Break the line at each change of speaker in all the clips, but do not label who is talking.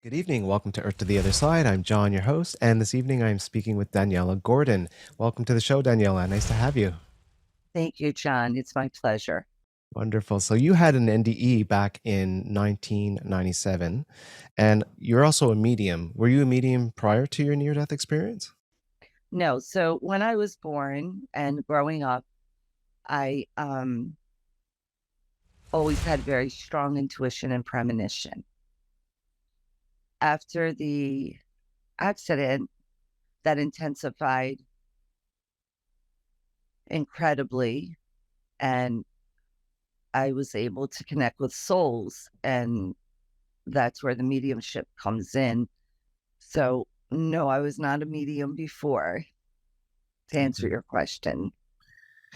Good evening. Welcome to Earth to the Other Side. I'm John, your host, and this evening I'm speaking with Daniella Gordon. Welcome to the show, Daniella. Nice to have you.
Thank you, John. It's my pleasure.
Wonderful. So you had an NDE back in 1997, and you're also a medium. Were you a medium prior to your near-death experience?
No, so when I was born and growing up, I always had very strong intuition and premonition. After the accident, that intensified incredibly, and I was able to connect with souls, and that's where the mediumship comes in. So, no, I was not a medium before, to answer
Mhm.
your question.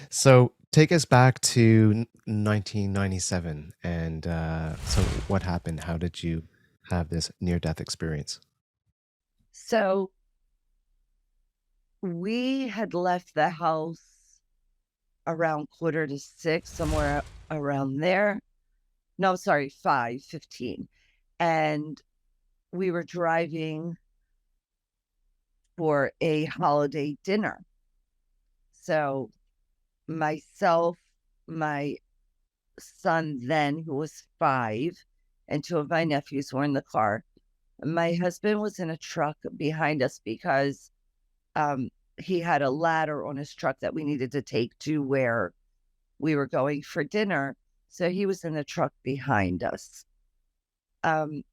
So take us back to 1997, and so what happened? How did you have this near-death experience?
So, we had left the house around 5:45, somewhere around there. No, sorry, 5:15. And we were driving for a holiday dinner. So myself, my son then, who was 5, and 2 of my nephews were in the car. My husband was in a truck behind us because um, he had a ladder on his truck that we needed to take to where we were going for dinner. So he was in the truck behind us. Um,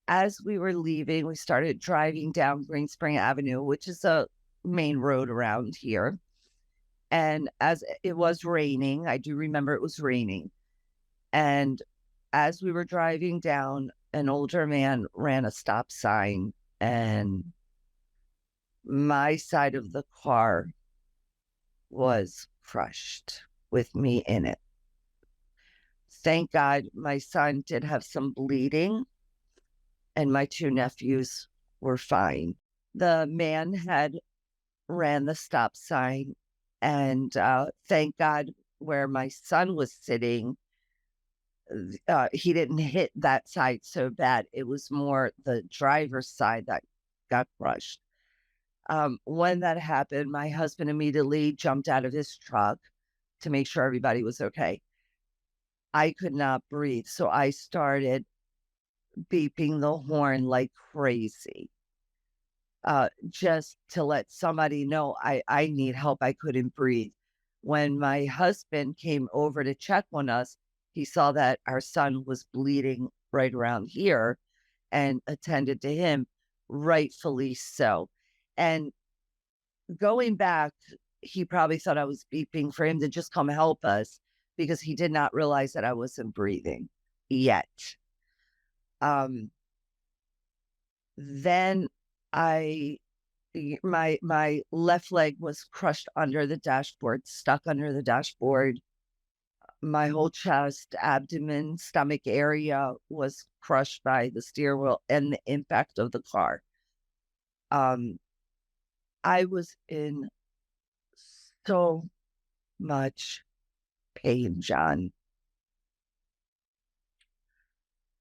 as we were leaving, we started driving down Green Spring Avenue, which is a main road around here. And as it was raining, I do remember it was raining. And as we were driving down, an older man ran a stop sign, and my side of the car was crushed with me in it. Thank God my son did have some bleeding, and my 2 nephews were fine. The man had ran the stop sign, and thank God where my son was sitting, he didn't hit that side so bad. It was more the driver's side that got crushed. When that happened, my husband immediately jumped out of his truck to make sure everybody was okay. I could not breathe, so I started beeping the horn like crazy, just to let somebody know I need help. I couldn't breathe. When my husband came over to check on us, he saw that our son was bleeding right around here and attended to him, rightfully so. And going back, he probably thought I was beeping for him to just come help us because he did not realize that I wasn't breathing yet. Um, then I my left leg was crushed under the dashboard, stuck under the dashboard. My whole chest, abdomen, stomach area was crushed by the steering wheel and the impact of the car. Um, I was in so much pain, John.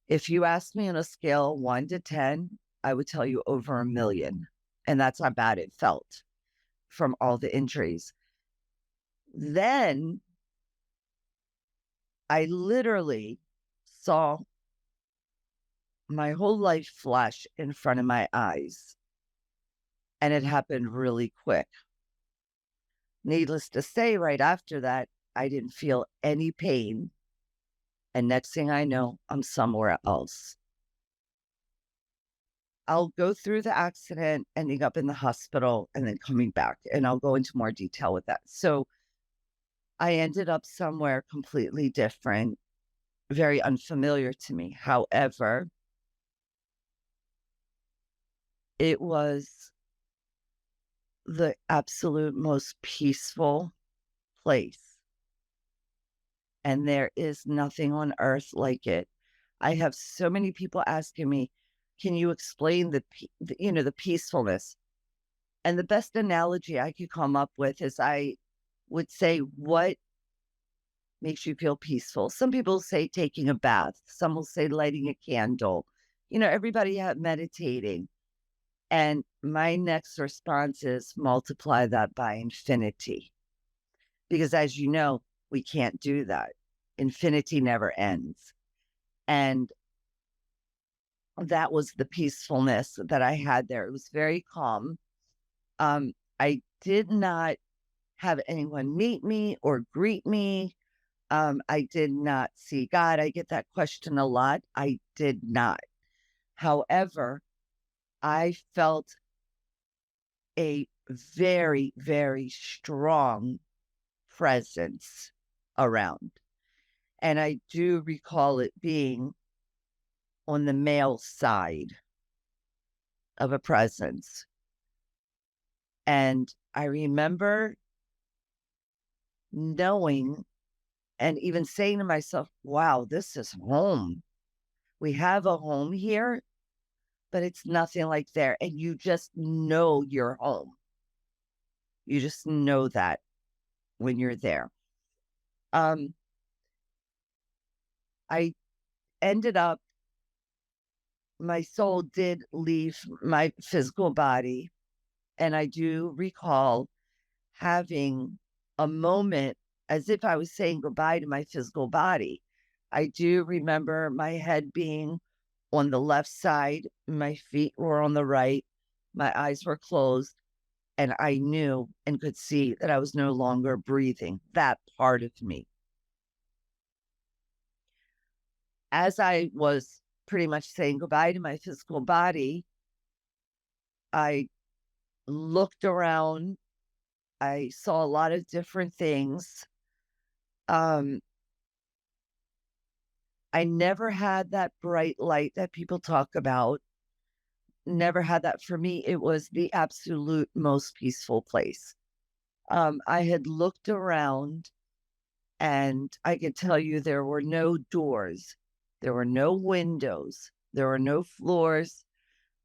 If you asked me on a scale 1 to 10, I would tell you over a million. And that's how bad it felt from all the injuries. Then I literally saw my whole life flash in front of my eyes, and it happened really quick. Needless to say, right after that, I didn't feel any pain. And next thing I know, I'm somewhere else. I'll go through the accident, ending up in the hospital, and then coming back, and I'll go into more detail with that. So I ended up somewhere completely different, very unfamiliar to me. However, it was the absolute most peaceful place, and there is nothing on earth like it. I have so many people asking me, "Can you explain the peacefulness?" And the best analogy I could come up with is I would say, "What makes you feel peaceful?" Some people say taking a bath. Some will say lighting a candle, everybody had meditating. And my next response is multiply that by infinity. Because as you know, we can't do that. Infinity never ends. And that was the peacefulness that I had there. It was very calm. I did not have anyone meet me or greet me. I did not see God. I get that question a lot. I did not. However, I felt a very, very strong presence around. And I do recall it being on the male side of a presence. And I remember knowing and even saying to myself, wow, this is home. We have a home here, but it's nothing like there. And you just know you're home. You just know that when you're there. Um, I ended up, my soul did leave my physical body. And I do recall having a moment as if I was saying goodbye to my physical body. I do remember my head being on the left side, my feet were on the right, my eyes were closed, and I knew and could see that I was no longer breathing, that part of me. As I was pretty much saying goodbye to my physical body, I looked around. I saw a lot of different things. Um, I never had that bright light that people talk about. Never had that. For me, it was the absolute most peaceful place. I had looked around and I could tell you there were no doors, there were no windows, there were no floors,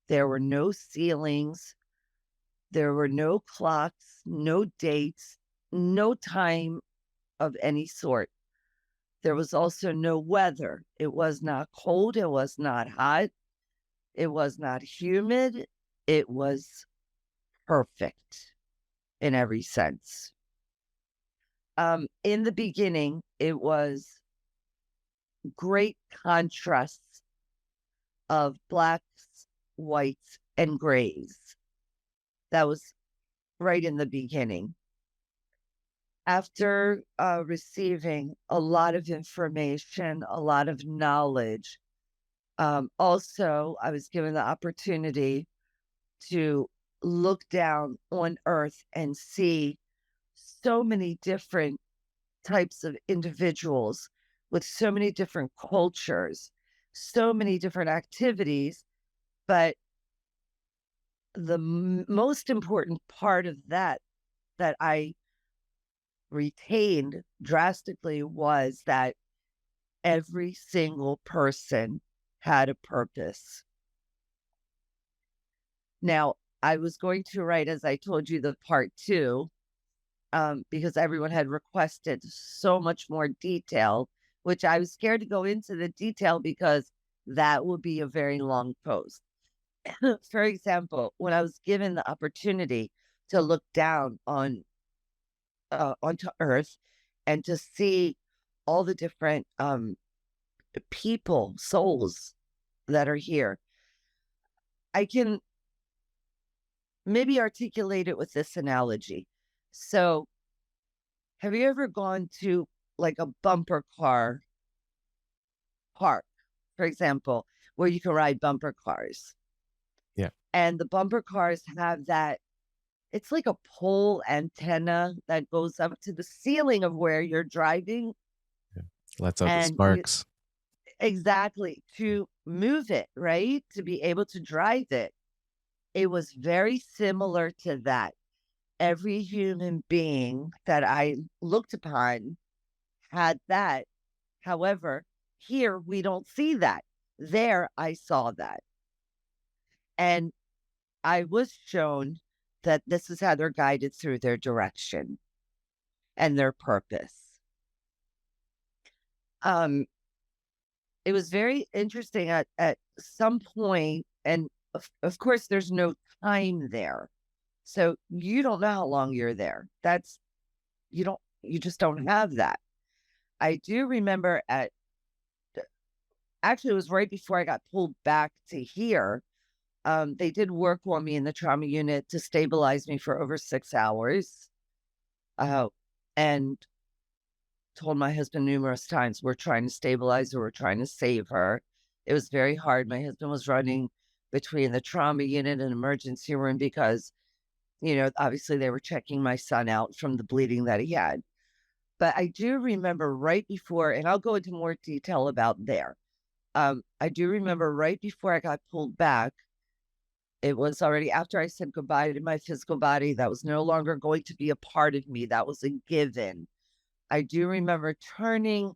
there were no ceilings, there were no clocks, no dates, no time of any sort. There was also no weather. It was not cold. It was not hot. It was not humid. It was perfect in every sense. In the beginning, it was great contrasts of blacks, whites, and grays. That was right in the beginning. After receiving a lot of information, a lot of knowledge, also, I was given the opportunity to look down on earth and see so many different types of individuals with so many different cultures, so many different activities. But the most important part of that that I retained drastically was that every single person had a purpose. Now, I was going to write, as I told you, the part two, because everyone had requested so much more detail, which I was scared to go into the detail because that would be a very long post. For example, when I was given the opportunity to look down onto Earth and to see all the different people, souls that are here, I can maybe articulate it with this analogy. So, have you ever gone to like a bumper car park, for example, where you can ride bumper cars?
Yeah.
And the bumper cars have that, it's like a pole antenna that goes up to the ceiling of where you're driving.
Yeah. Lets out the
And you,
sparks.
exactly, to move it, right? To be able to drive it. It was very similar to that. Every human being that I looked upon had that. However, here we don't see that. There I saw that. And I was shown that this is how they're guided through their direction and their purpose. Um, it was very interesting at some point, and of course, there's no time there. So you don't know how long you're there. You just don't have that. I do remember actually, it was right before I got pulled back to here. They did work on me in the trauma unit to stabilize me for over 6 hours. Uh, and told my husband numerous times, we're trying to stabilize her, we're trying to save her. It was very hard. My husband was running between the trauma unit and emergency room because, obviously they were checking my son out from the bleeding that he had. But I do remember right before, and I'll go into more detail about there. I do remember right before I got pulled back, it was already after I said goodbye to my physical body that was no longer going to be a part of me. That was a given. I do remember turning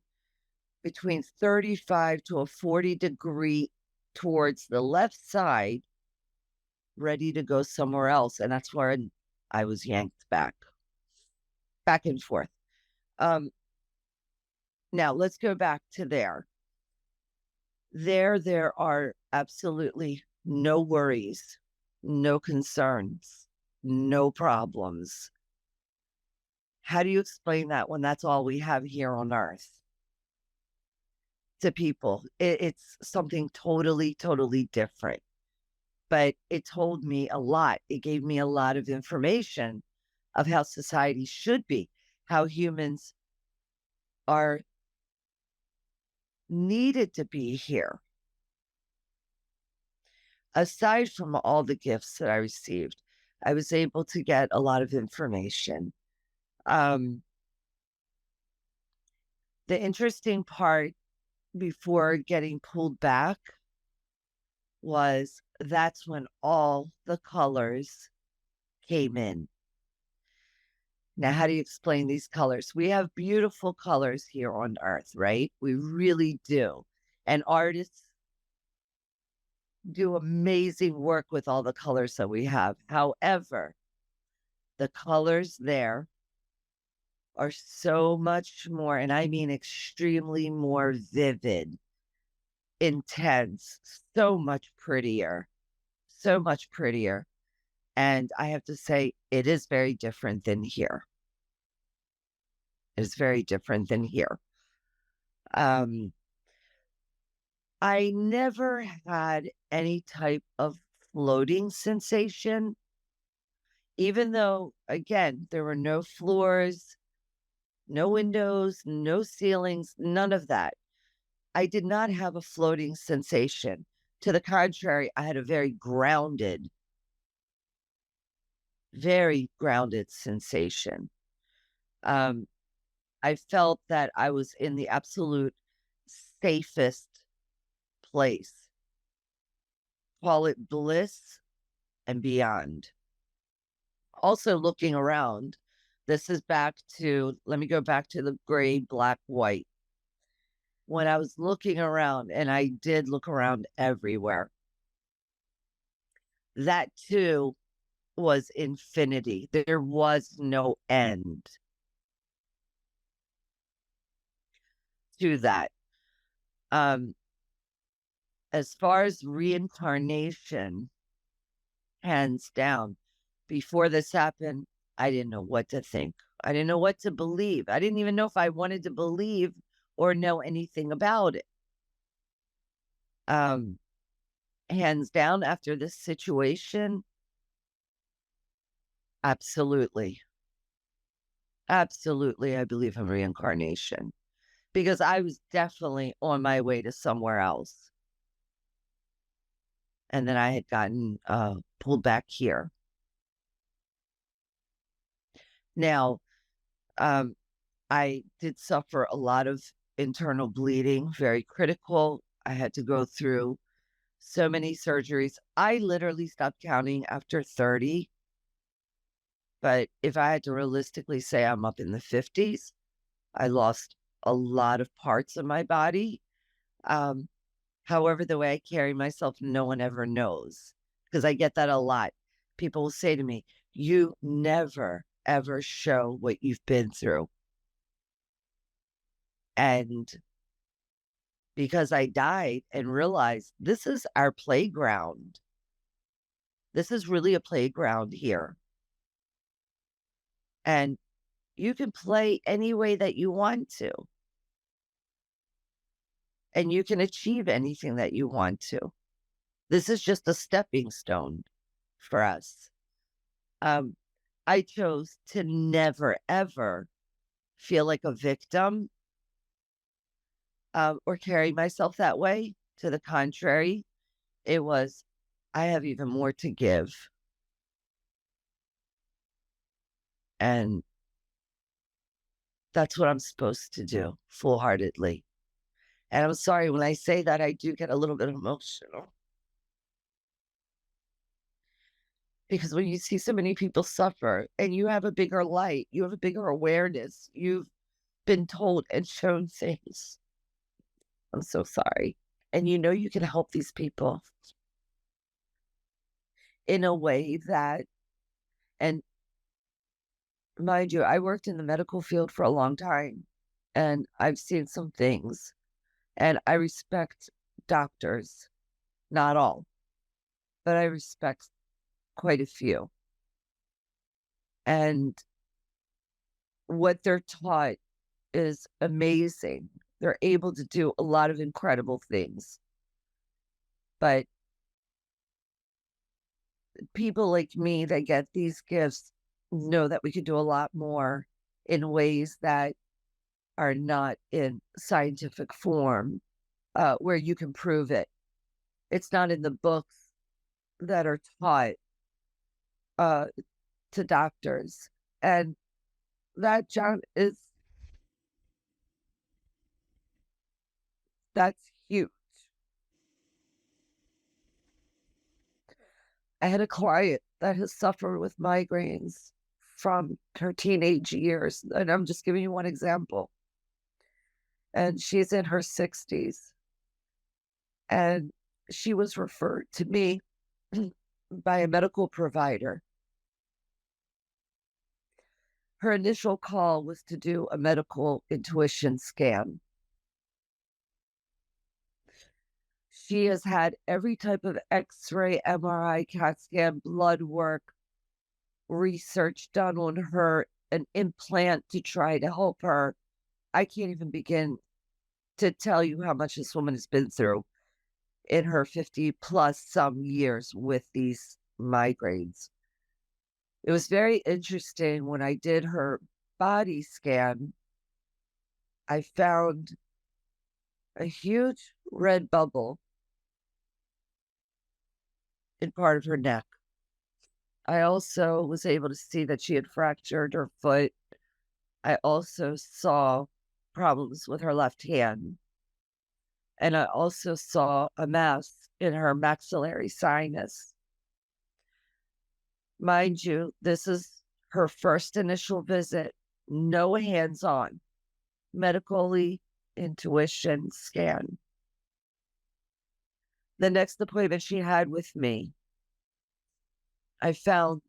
between 35 to a 40-degree towards the left side, ready to go somewhere else. And that's where I was yanked back and forth. Now let's go back to there. There are absolutely no worries, no concerns, no problems. How do you explain that when that's all we have here on earth? To people, it's something totally, totally different. But it told me a lot. It gave me a lot of information of how society should be, how humans are needed to be here. Aside from all the gifts that I received, I was able to get a lot of information. The interesting part before getting pulled back was that's when all the colors came in. Now, how do you explain these colors? We have beautiful colors here on earth, right? We really do. And artists do amazing work with all the colors that we have. However, the colors there are so much more, and I mean extremely more vivid, intense, so much prettier, so much prettier. And I have to say, it is very different than here. It is very different than here. Um, I never had any type of floating sensation, even though, again, there were no floors, no windows, no ceilings, none of that. I did not have a floating sensation. To the contrary, I had a very grounded sensation. I felt that I was in the absolute safest place. Call it bliss and beyond. Also, looking around, this is let me go back to the gray, black, white. When I was looking around, and I did look around everywhere, that too was infinity. There was no end to that. As far as reincarnation, hands down, before this happened, I didn't know what to think. I didn't know what to believe. I didn't even know if I wanted to believe or know anything about it. Hands down, after this situation, absolutely. Absolutely, I believe in reincarnation because I was definitely on my way to somewhere else. And then I had gotten pulled back here. Now, I did suffer a lot of internal bleeding, very critical. I had to go through so many surgeries. I literally stopped counting after 30. But if I had to realistically say I'm up in the 50s, I lost a lot of parts of my body. However, the way I carry myself, no one ever knows because I get that a lot. People will say to me, you never, ever show what you've been through. And because I died and realized this is our playground. This is really a playground here. And you can play any way that you want to, and you can achieve anything that you want to. This is just a stepping stone for us. Um, I chose to never, ever feel like a victim, or carry myself that way. To the contrary, it was, I have even more to give. And that's what I'm supposed to do full heartedly. And I'm sorry when I say that, I do get a little bit emotional because when you see so many people suffer and you have a bigger light, you have a bigger awareness, you've been told and shown things. I'm so sorry. And you know you can help these people in a way that, and mind you, I worked in the medical field for a long time and I've seen some things, and I respect doctors, not all, but I respect quite a few. And what they're taught is amazing. They're able to do a lot of incredible things. But people like me that get these gifts know that we can do a lot more in ways that are not in scientific form, where you can prove it. It's not in the books that are taught uh, to doctors. And that, John, that's huge. I had a client that has suffered with migraines from her teenage years, and I'm just giving you one example. And she's in her 60s, and she was referred to me by a medical provider. Her initial call was to do a medical intuition scan. She has had every type of X-ray, MRI, CAT scan, blood work, research done on her, an implant to try to help her. I can't even begin to tell you how much this woman has been through in her 50 plus some years with these migraines. It was very interesting when I did her body scan. I found a huge red bubble in part of her neck. I also was able to see that she had fractured her foot. I also saw problems with her left hand. And I also saw a mass in her maxillary sinus. Mind you, this is her first initial visit, no hands on, medically intuition scan. The next appointment she had with me, I found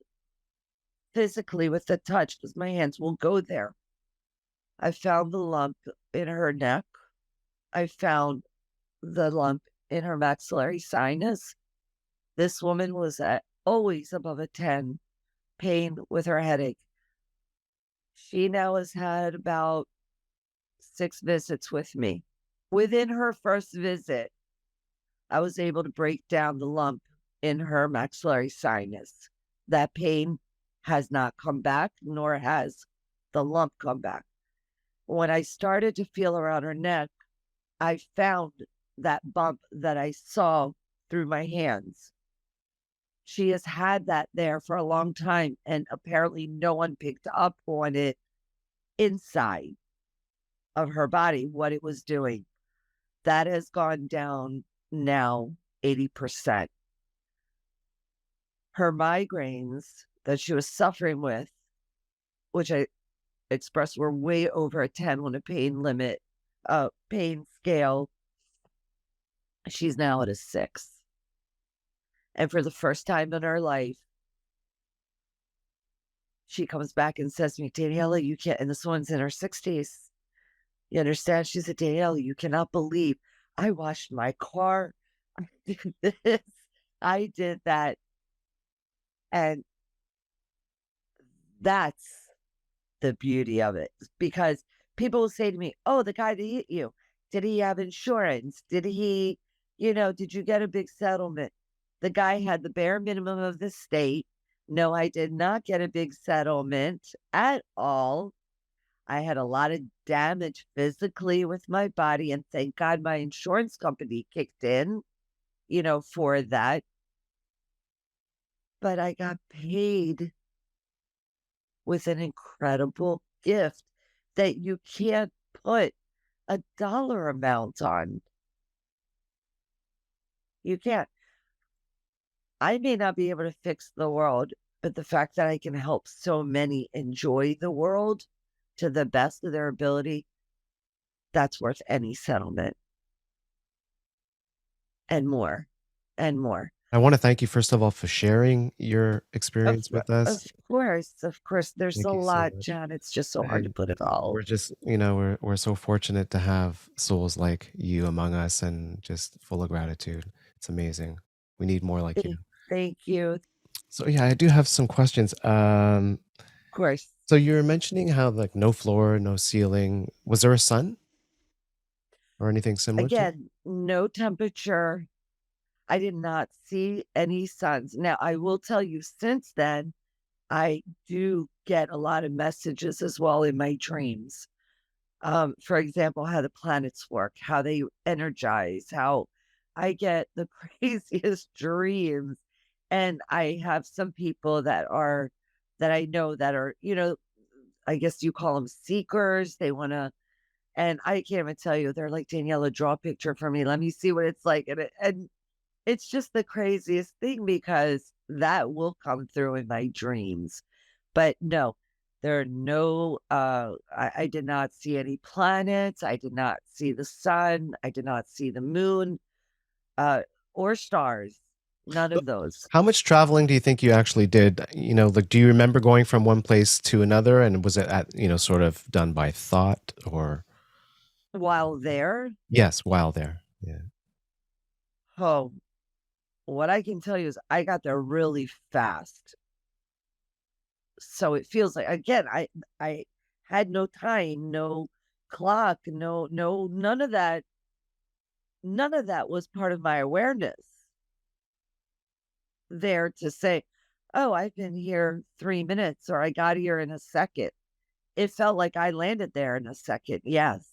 physically with the touch, because my hands will go there. I found the lump in her neck. I found the lump in her maxillary sinus. This woman was at always above a 10, pain with her headache. She now has had about 6 visits with me. Within her first visit, I was able to break down the lump in her maxillary sinus. That pain has not come back, nor has the lump come back. When I started to feel around her neck, I found that bump that I saw through my hands. She has had that there for a long time, and apparently no one picked up on it inside of her body, what it was doing. That has gone down now 80%. Her migraines that she was suffering with, which I expressed were way over a 10 on a pain limit, pain scale, she's now at a 6. And for the first time in her life, she comes back and says to me, Daniella, you can't, and this one's in her 60s. You understand? She said, Danielle, you cannot believe. I washed my car. I did this. I did that. And that's the beauty of it because people will say to me, "Oh, the guy that hit you, did he have insurance? Did he, did you get a big settlement?" The guy had the bare minimum of the state. No, I did not get a big settlement at all. I had a lot of damage physically with my body, and thank God my insurance company kicked in, for that. But I got paid with an incredible gift that you can't put a dollar amount on. You can't. I may not be able to fix the world, but the fact that I can help so many enjoy the world to the best of their ability, that's worth any settlement and more and more.
I want to thank you, first of all, for sharing your
Of,
experience with us.
of course, there's
Thank
a
you so
lot,
much.
John. It's just so hard to
And
put it all.
we're just, we're so fortunate to have souls like you among us and just full of gratitude. It's amazing. We need more like you.
Thank you. Of
So yeah, I do have some questions.
course.
So you were mentioning how like no floor, no ceiling. Was there a sun or anything similar to?
Again, no temperature. I did not see any suns. Now, I will tell you, since then, I do get a lot of messages as well in my dreams. For example, how the planets work, how they energize, how I get the craziest dreams. And I have some people that I know that are, I guess you call them seekers. They want to, and I can't even tell you, they're like, Daniela, draw a picture for me. Let me see what it's like. And it's just the craziest thing because that will come through in my dreams. But no, there are no, I did not see any planets. I did not see the sun. I did not see the moon, uh, or stars. None
But
of those
how much traveling do you think you actually did? Like, do you remember going from one place to another? And was it sort of done by thought or?
while there.
Yes, while there. Yeah.
Oh, what I can tell you is I got there really fast. So it feels like, again, I had no time, no clock, none of that was part of my awareness there to say, "Oh, I've been here 3 minutes," or "I got here in a second." It felt like I landed there in a second, yes.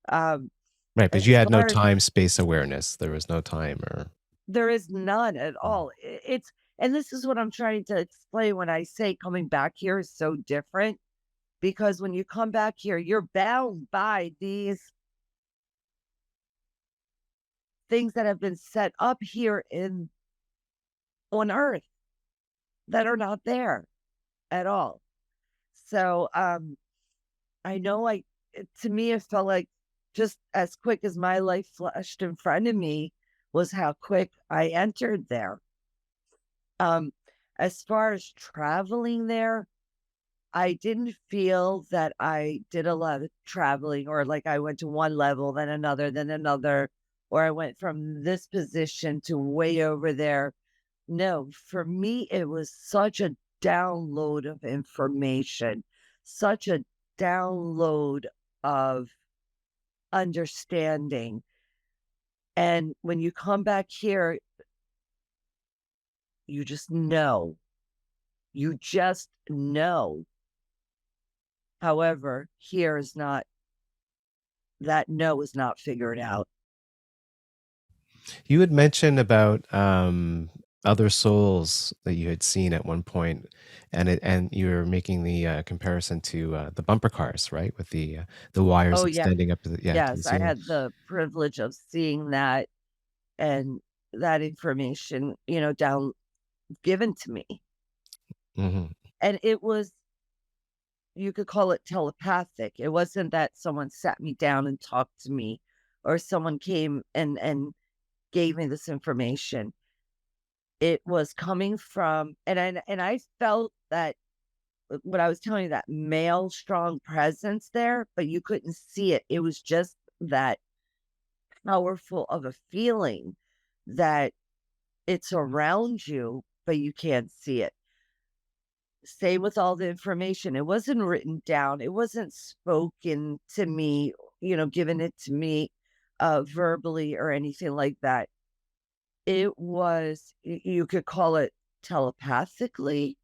Um,
Right, but you
as
had no
far as
time space awareness. There was no time or.
there is none at all. It's and this is what I'm trying to explain when I say coming back here is so different, because when you come back here, you're bound by these things that have been set up here in on Earth that are not there at all. So, I know, to me, it felt like just as quick as my life flashed in front of me was how quick I entered there. Um, as far as traveling there, I didn't feel that I did a lot of traveling or like I went to one level, then another, or I went from this position to way over there. No, for me, it was such a download of information, such a download of understanding. And when you come back here, you just know. You just know. However, here is not that no is not figured out.
You had mentioned about other souls that you had seen at one point, and you were making the comparison to the bumper cars, right, with the wires
Oh, yeah.
extending up to to the
Yes, I
ceiling.
had the privilege of seeing that and that information, down given to me.
Hmm.
And it was, you could call it telepathic. It wasn't that someone sat me down and talked to me or someone came and gave me this information. It was coming from, and I felt that what I was telling you, that male strong presence there, but you couldn't see it. It was just that powerful of a feeling that it's around you, but you can't see it. Same with all the information. It wasn't written down. It wasn't spoken to me, given it to me verbally or anything like that. It was, you could call it telepathically,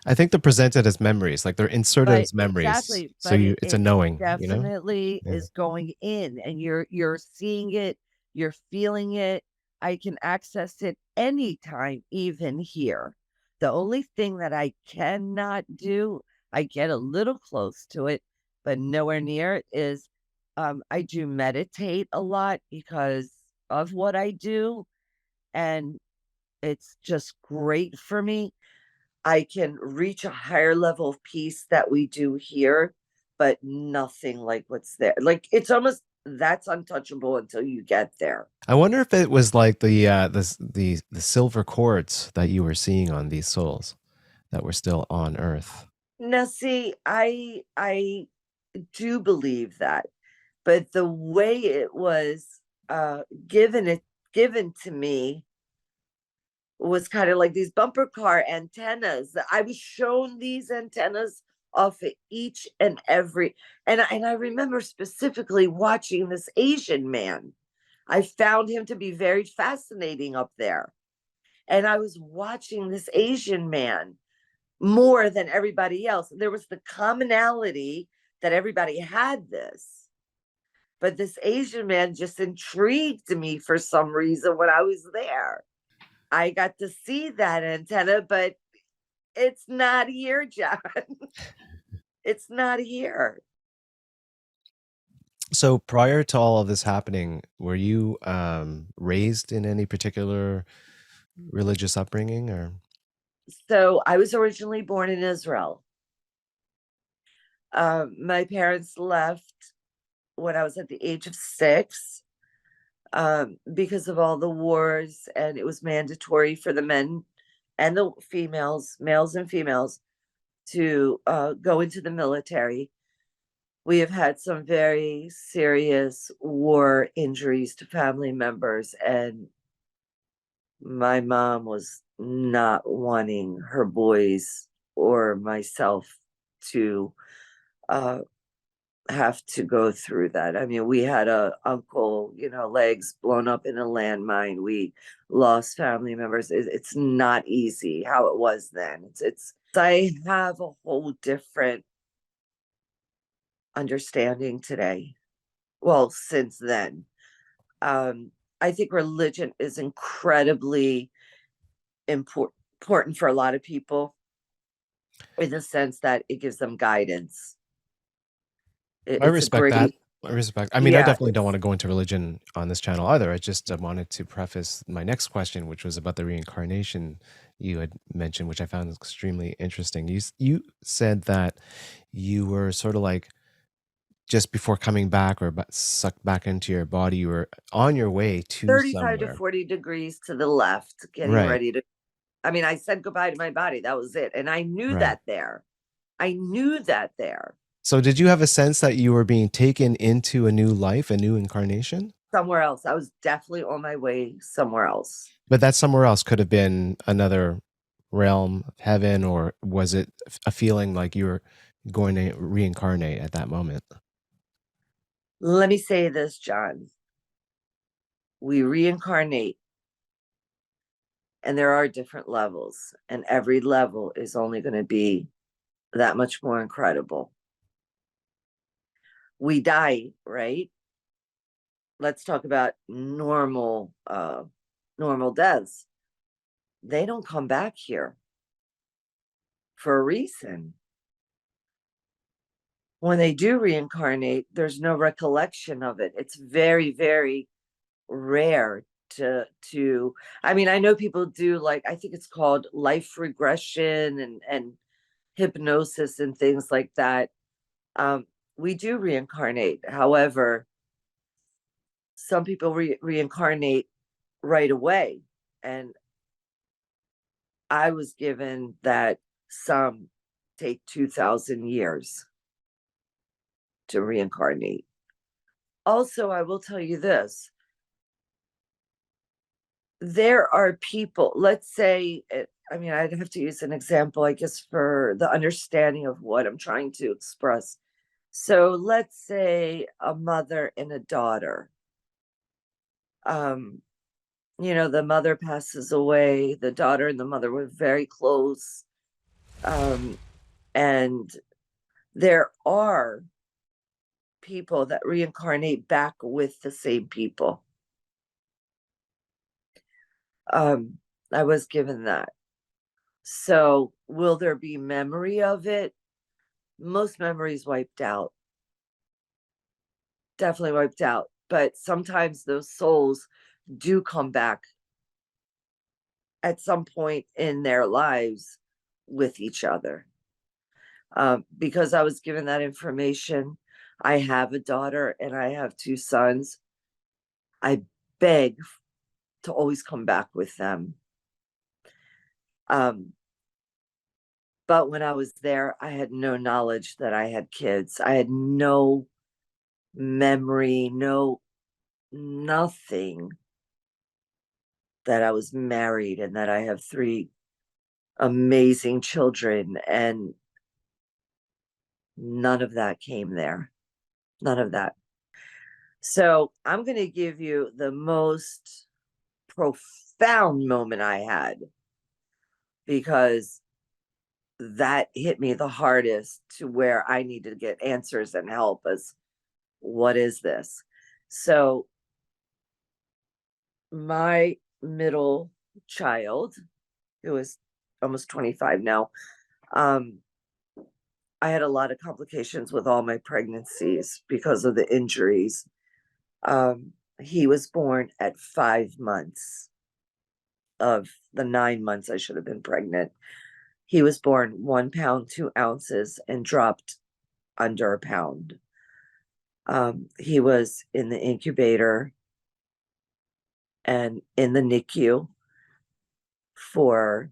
I think they're presented as memories, like they're inserted
but
as memories.
exactly,
So
but
you
it,
it's a
it
knowing, you know?
definitely
Yeah.
is going in, and you're seeing it, you're feeling it. I can access it anytime, even here. The only thing that I cannot do, I get a little close to it, but nowhere near it, is I do meditate a lot because of what I do, and it's just great for me. I can reach a higher level of peace that we do here, but nothing like what's there. Like, it's almost, that's untouchable until you get there.
I wonder if it was like the silver cords that you were seeing on these souls that were still on Earth.
Now, see, I do believe that, but the way it was given to me was kind of like these bumper car antennas. I was shown these antennas off of each and every, and I remember specifically watching this Asian man. I found him to be very fascinating up there. And I was watching this Asian man more than everybody else. There was the commonality that everybody had this, but this Asian man just intrigued me for some reason when I was there. I got to see that antenna, but it's not here, John. It's not here.
So prior to all of this happening, were you raised in any particular religious upbringing or?
So I was originally born in Israel. My parents left when I was at the age of 6 because of all the wars, and it was mandatory for the men and the females, males and females, to go into the military. We have had some very serious war injuries to family members, and my mom was not wanting her boys or myself to uh, have to go through that. I mean, we had a uncle, legs blown up in a landmine. We lost family members. It's not easy how it was then. It's I have a whole different understanding today. Well, since then, I think religion is incredibly important for a lot of people, in the sense that it gives them guidance.
I
It's a
respect that.
great,
I respect. I mean, I
yeah,
definitely don't want to go into religion on this channel either. I just wanted to preface my next question, which was about the reincarnation you had mentioned, which I found extremely interesting. You said that you were sort of like just before coming back or sucked back into your body, you were on your way to
35 to
somewhere.
40 degrees to the left, getting
Right.
ready to. I mean, I said goodbye to my body. That was it. And I knew
Right.
that there. I knew that there.
So did you have a sense that you were being taken into a new life, a new incarnation?
Somewhere else. I was definitely on my way somewhere else.
But that somewhere else could have been another realm of heaven, or was it a feeling like you were going to reincarnate at that moment?
Let me say this, John. We reincarnate, and there are different levels, and every level is only going to be that much more incredible. We die, right? Let's talk about normal deaths. They don't come back here for a reason. When they do reincarnate, there's no recollection of it. It's very, very rare to I mean, I know people do, like, I think it's called life regression and hypnosis and things like that. We do reincarnate. However, some people reincarnate right away. And I was given that some take 2,000 years to reincarnate. Also, I will tell you this. There are people, let's say, I mean, I'd have to use an example, I guess, for the understanding of what I'm trying to express. So let's say a mother and a daughter. Um, the mother passes away, the daughter and the mother were very close. And there are people that reincarnate back with the same people. I was given that. So will there be memory of it? Most memories wiped out. Definitely wiped out. But sometimes those souls do come back at some point in their lives with each other. Because I was given that information, I have a daughter and I have two sons. I beg to always come back with them. But when I was there, I had no knowledge that I had kids. I had no memory, no nothing that I was married and that I have three amazing children. And none of that came there. None of that. So I'm going to give you the most profound moment I had, because that hit me the hardest, to where I needed to get answers and help as what is this? So my middle child, who is almost 25 now, I had a lot of complications with all my pregnancies because of the injuries. He was born at 5 months of the 9 months I should have been pregnant. He was born 1 pound, 2 ounces, and dropped under a pound. He was in the incubator and in the NICU for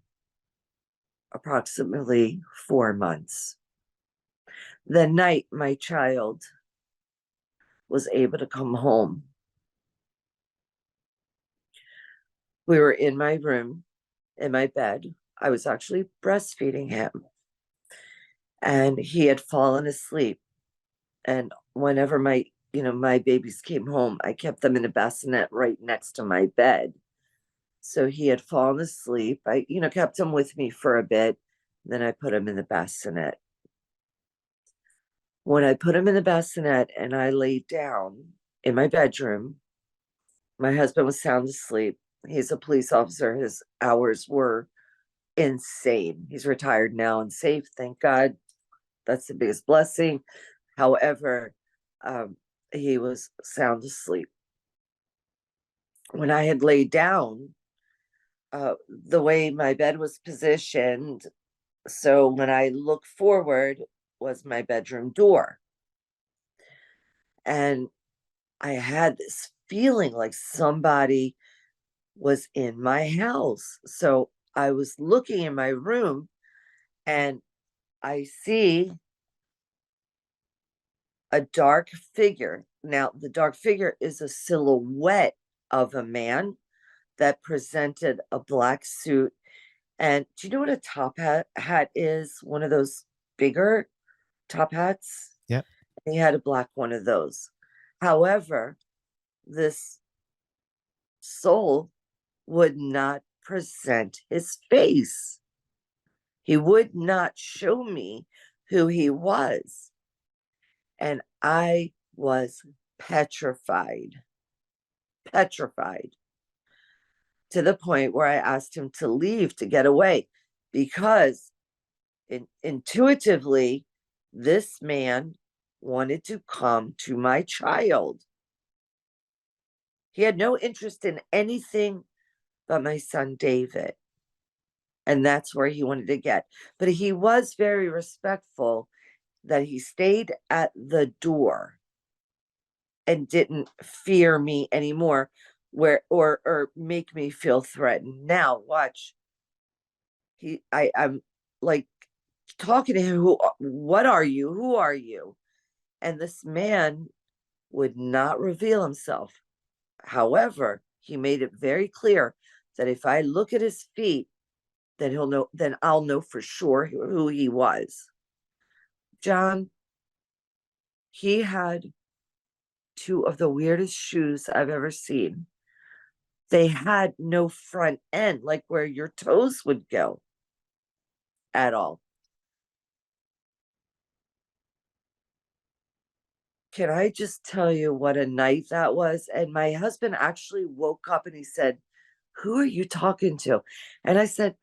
approximately 4 months. The night my child was able to come home, we were in my room, in my bed. I was actually breastfeeding him, and he had fallen asleep. And whenever my babies came home, I kept them in a bassinet right next to my bed. So he had fallen asleep. I, kept him with me for a bit. Then I put him in the bassinet. When I put him in the bassinet and I laid down in my bedroom, my husband was sound asleep. He's a police officer. His hours were insane. He's retired now and safe, thank God. That's the biggest blessing. However, he was sound asleep. When I had laid down, the way my bed was positioned, so when I looked forward was my bedroom door. And I had this feeling like somebody was in my house. So I was looking in my room and I see a dark figure. Now, the dark figure is a silhouette of a man that presented a black suit. And do you know what a top hat is? One of those bigger top hats?
Yep.
He had a black one of those. However, this soul would not present his face. He would not show me who he was. And I was petrified, petrified, to the point where I asked him to leave, to get away, because intuitively, this man wanted to come to my child. He had no interest in anything but my son David. And that's where he wanted to get. But he was very respectful, that he stayed at the door and didn't fear me anymore, or make me feel threatened. Now watch. I'm like talking to him, what are you? Who are you? And this man would not reveal himself. However, he made it very clear that if I look at his feet, then he'll know, then I'll know for sure who he was. John, he had two of the weirdest shoes I've ever seen. They had no front end, like where your toes would go at all. Can I just tell you what a night that was? And my husband actually woke up and he said, "Who are you talking to?" And I said,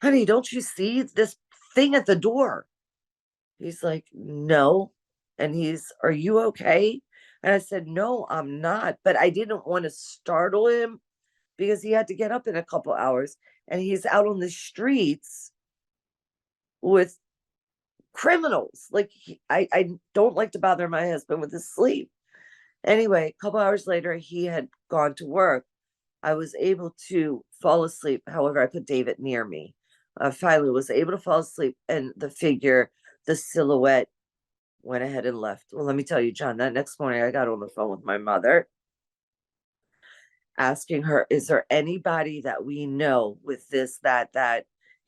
"Honey, don't you see this thing at the door?" He's like, "No." And "Are you okay?" And I said, "No, I'm not." But I didn't want to startle him because he had to get up in a couple hours and he's out on the streets with criminals. Like, I don't like to bother my husband with his sleep. Anyway, a couple hours later, he had gone to work. I was able to fall asleep. However, I put David near me. I finally was able to fall asleep, and the figure, the silhouette, went ahead and left. Well, let me tell you, John, that next morning I got on the phone with my mother, asking her, "Is there anybody that we know with this, that,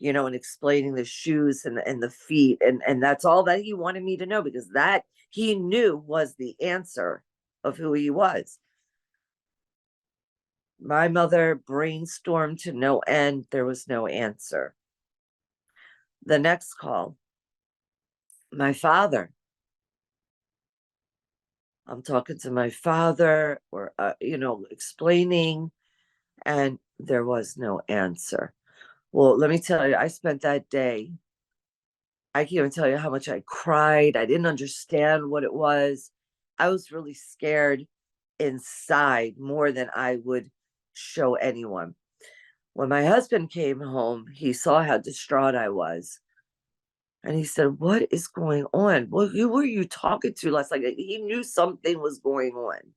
and explaining the shoes and the feet." And that's all that he wanted me to know, because that he knew was the answer of who he was. My mother brainstormed to no end. There was no answer. The next call, my father. I'm talking to my father, or, explaining, and there was no answer. Well, let me tell you, I spent that day, I can't even tell you how much I cried. I didn't understand what it was. I was really scared inside more than I would show anyone. When my husband came home, he saw how distraught I was. And he said, "What is going on? Well, who were you talking to last night?" He knew something was going on.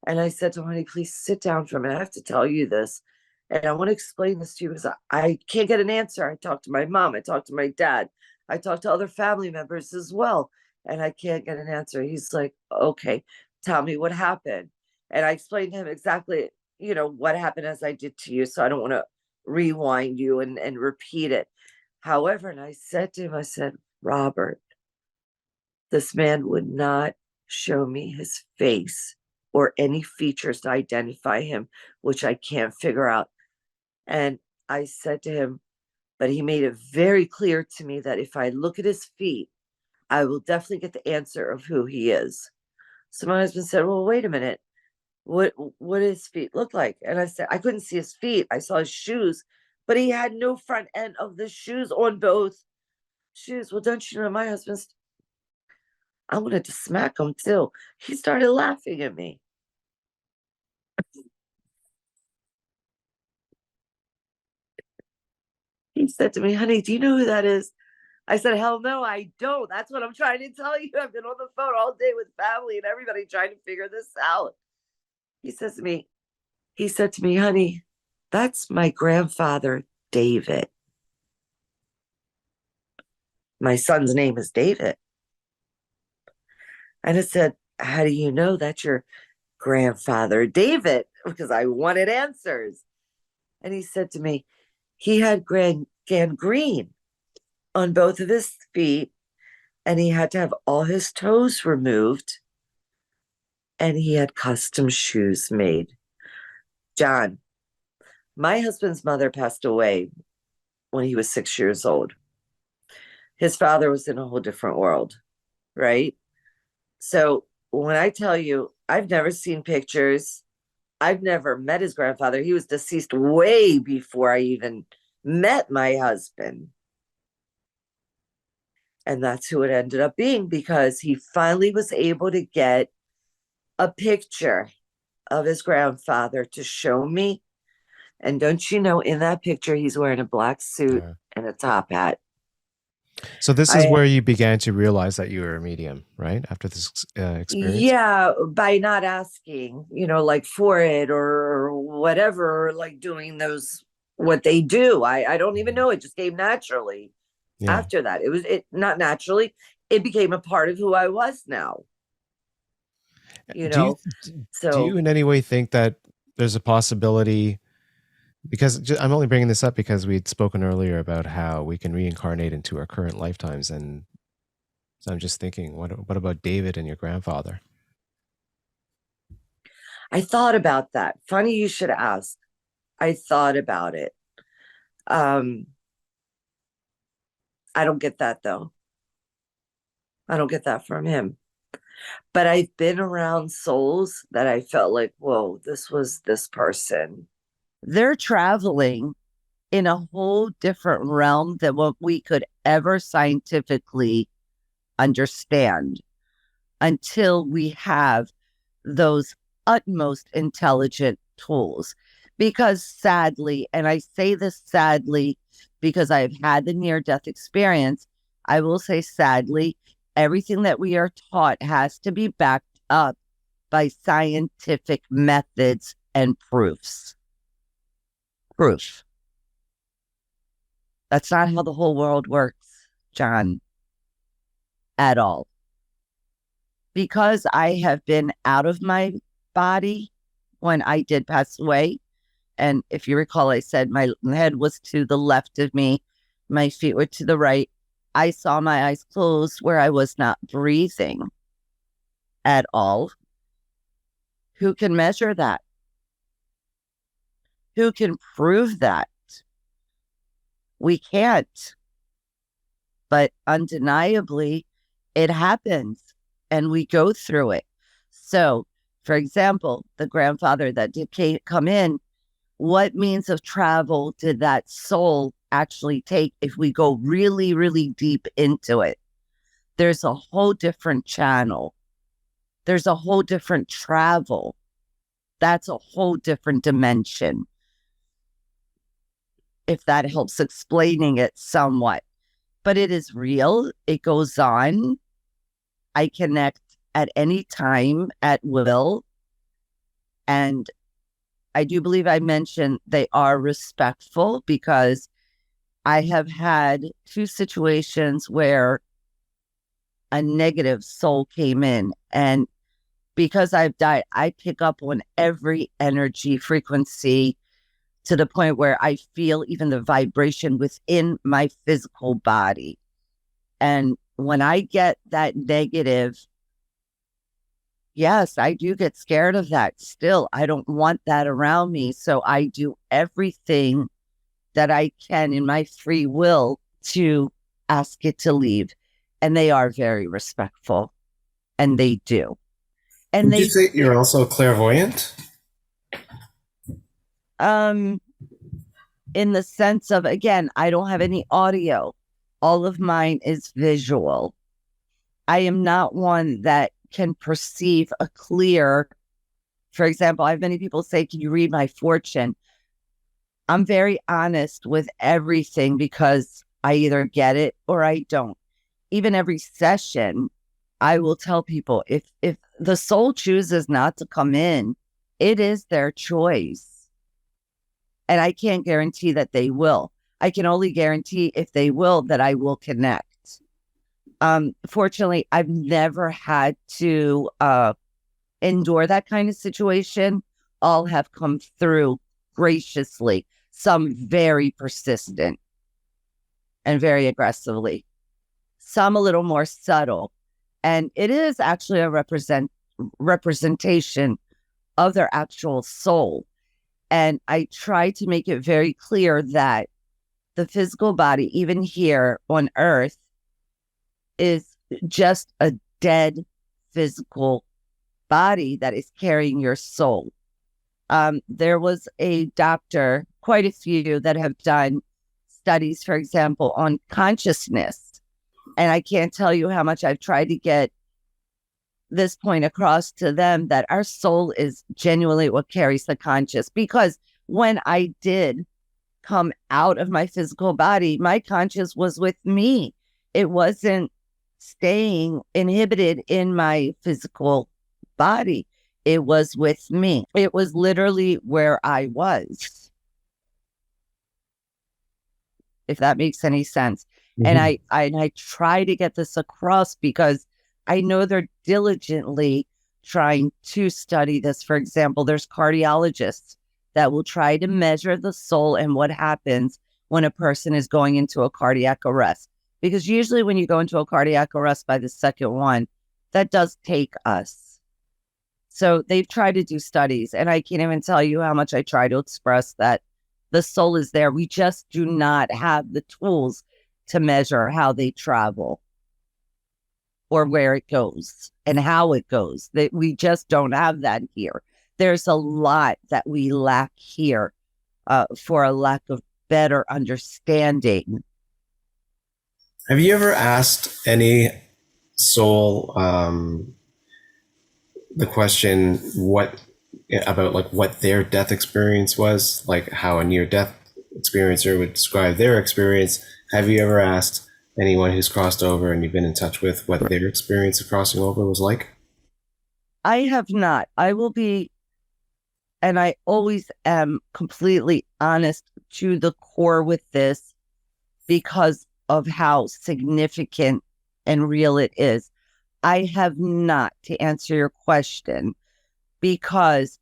And I said to him, "Honey, please sit down for a minute. I have to tell you this. And I want to explain this to you because I can't get an answer. I talked to my mom. I talked to my dad. I talked to other family members as well. And I can't get an answer." He's like, "Okay, tell me what happened." And I explained to him exactly, what happened as I did to you. So I don't want to rewind you and repeat it. However, and I said to him, I said, "Robert, this man would not show me his face or any features to identify him, which I can't figure out." And I said to him, but he made it very clear to me that if I look at his feet, I will definitely get the answer of who he is. So my husband said, "Well, wait a minute. What his feet look like?" And I said, "I couldn't see his feet. I saw his shoes, but he had no front end of the shoes on both shoes." Well, don't you know, my husband's, I wanted to smack him too. He started laughing at me. He said to me, "Honey, do you know who that is?" I said, "Hell no, I don't. That's what I'm trying to tell you. I've been on the phone all day with family and everybody trying to figure this out." He says to me, he said to me, "Honey, that's my grandfather, David. My son's name is David." And I said, "How do you know that's your grandfather, David?" Because I wanted answers. And he said to me, "He had gangrene on both of his feet, and he had to have all his toes removed, and he had custom shoes made." John, my husband's mother passed away when he was 6 years old. His father was in a whole different world, right? So when I tell you, I've never seen pictures, I've never met his grandfather. He was deceased way before I even met my husband. And that's who it ended up being, because he finally was able to get a picture of his grandfather to show me. And don't you know, in that picture, he's wearing a black suit
Yeah.
and a top hat.
So this is
I
where you began to realize that you were a medium, right? After this experience?
Yeah, by not asking, like for it or whatever, like doing those, what they do. I don't even
Mhm.
know. It just came naturally
Yeah.
after that. It not naturally. It became a part of who I was now. you
Do you
know.
do you
So
in any way think that there's a possibility, because I'm only bringing this up because we'd spoken earlier about how we can reincarnate into our current lifetimes, and so I'm just thinking, what about David and your grandfather?
I thought about that. Funny you should ask. I thought about it. Um, I don't get that though. I don't get that from him. But I've been around souls that I felt like, whoa, this was this person. They're traveling in a whole different realm than what we could ever scientifically understand until we have those utmost intelligent tools. Because sadly, and I say this sadly because I've had the near death experience, I will say sadly, everything that we are taught has to be backed up by scientific methods and proofs. Proof. That's not how the whole world works, John, at all. Because I have been out of my body when I did pass away. And if you recall, I said my head was to the left of me, my feet were to the right. I saw my eyes closed where I was not breathing at all. Who can measure that? Who can prove that? We can't. But undeniably, it happens and we go through it. So, for example, the grandfather that did come in, what means of travel did that soul actually take if we go really, really deep into it? There's a whole different channel. There's a whole different travel. That's a whole different dimension, if that helps explaining it somewhat. But it is real. It goes on. I connect at any time at will. And I do believe I mentioned they are respectful because I have had two situations where a negative soul came in. And because I've died, I pick up on every energy frequency to the point where I feel even the vibration within my physical body. And when I get that negative, yes, I do get scared of that still. I don't want that around me. So I do everything that I can in my free will to ask it to leave. And they are very respectful. And they do. And
Would you
they
say
think,
you're also clairvoyant?
um, in the sense of, again, I don't have any audio. All of mine is visual. I am not one that can perceive a clear, for example, I have many people say, can you read my fortune? I'm very honest with everything because I either get it or I don't. Even every session, I will tell people if the soul chooses not to come in, it is their choice. And I can't guarantee that they will. I can only guarantee if they will that I will connect. Fortunately, I've never had to endure that kind of situation. All have come through graciously, some very persistent and very aggressively, some a little more subtle. And it is actually a representation of their actual soul. And I try to make it very clear that the physical body, even here on earth, is just a dead physical body that is carrying your soul. There was a doctor, quite a few that have done studies, for example, on consciousness. And I can't tell you how much I've tried to get this point across to them that our soul is genuinely what carries the conscious. Because when I did come out of my physical body, my conscious was with me. It wasn't staying inhibited in my physical body. It was with me. It was literally where I was, if that makes any sense. And
Mhm.
I try to get this across because I know they're diligently trying to study this. For example, there's cardiologists that will try to measure the soul and what happens when a person is going into a cardiac arrest. Because usually when you go into a cardiac arrest by the second one, that does take us. So they've tried to do studies, and I can't even tell you how much I try to express that the soul is there. We just do not have the tools to measure how they travel or where it goes and how it goes. That we just don't have that here. There's a lot that we lack here for a lack of better understanding.
Have you ever asked any soul the question what their death experience was, like how a near-death experiencer would describe their experience? Have you ever asked anyone who's crossed over and you've been in touch with what their experience of crossing over was like?
I have not. I will be, and I always am completely honest to the core with this because of how significant and real it is. I have not, to answer your question, because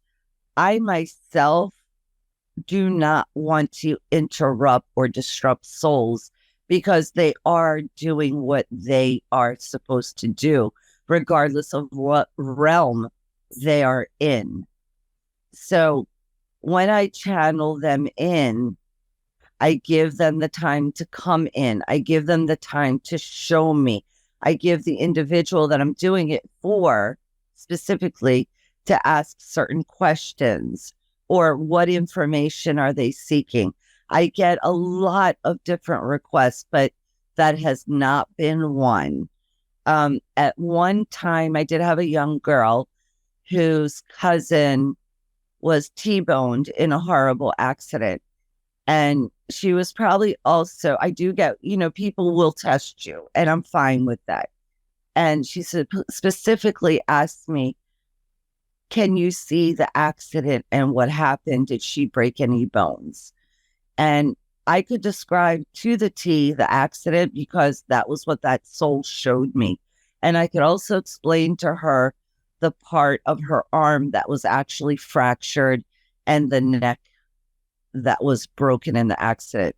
I myself do not want to interrupt or disrupt souls because they are doing what they are supposed to do, regardless of what realm they are in. So when I channel them in, I give them the time to come in. I give them the time to show me. I give the individual that I'm doing it for specifically to ask certain questions or what information are they seeking. I get a lot of different requests, but that has not been one. At one time, I did have a young girl whose cousin was T-boned in a horrible accident. And she was probably also, I do get, people will test you, and I'm fine with that. And she specifically asked me, can you see the accident and what happened? Did she break any bones? And I could describe to the T the accident because that was what that soul showed me. And I could also explain to her the part of her arm that was actually fractured and the neck that was broken in the accident.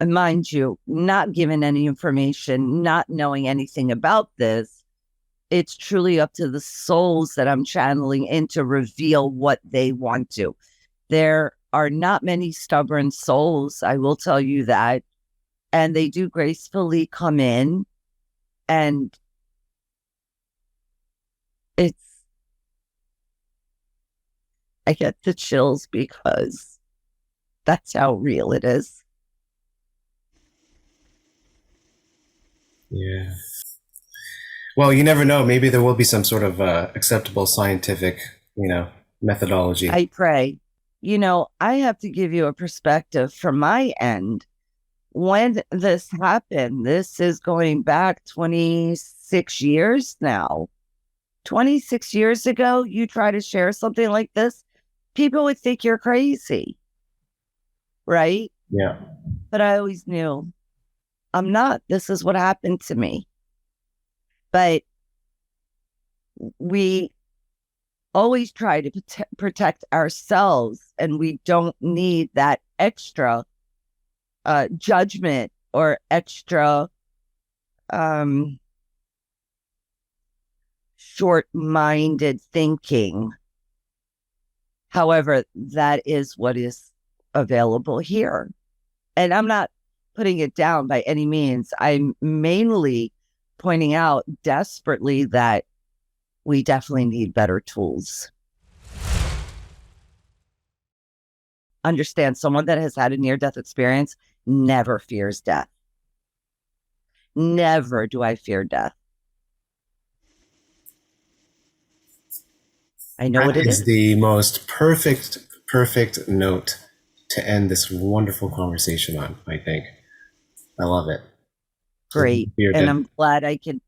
Mind you, not given any information, not knowing anything about this, it's truly up to the souls that I'm channeling in to reveal what they want to. There are not many stubborn souls, I will tell you that, and they do gracefully come in, and I get the chills because that's how real it is.
Yeah. Well, you never know. Maybe there will be some sort of acceptable scientific, methodology.
I pray. I have to give you a perspective from my end. When this happened, this is going back 26 years now. 26 years ago, you try to share something like this, people would think you're crazy. Right?
Yeah.
But I always knew I'm not. This is what happened to me. But we always try to protect ourselves, and we don't need that extra judgment or extra short-minded thinking. However, that is what is available here. And I'm not putting it down by any means. I'm mainly pointing out desperately that we definitely need better tools. Understand, someone that has had a near-death experience never fears death. Never do I fear death. I know what it is.
That is the most perfect note to end this wonderful conversation on, I think. I love it.
Great. And I'm glad I could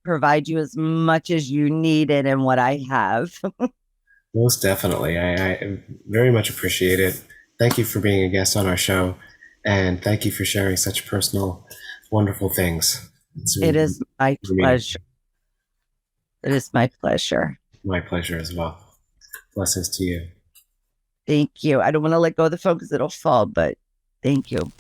provide you as much as you needed and what I have.
Most definitely. I very much appreciate it. Thank you for being a guest on our show. And thank you for sharing such personal, wonderful things.
It is my pleasure. It is my pleasure.
My pleasure as well. Blessings to you.
Thank you. I don't want to let go of the phone because it'll fall, but thank you.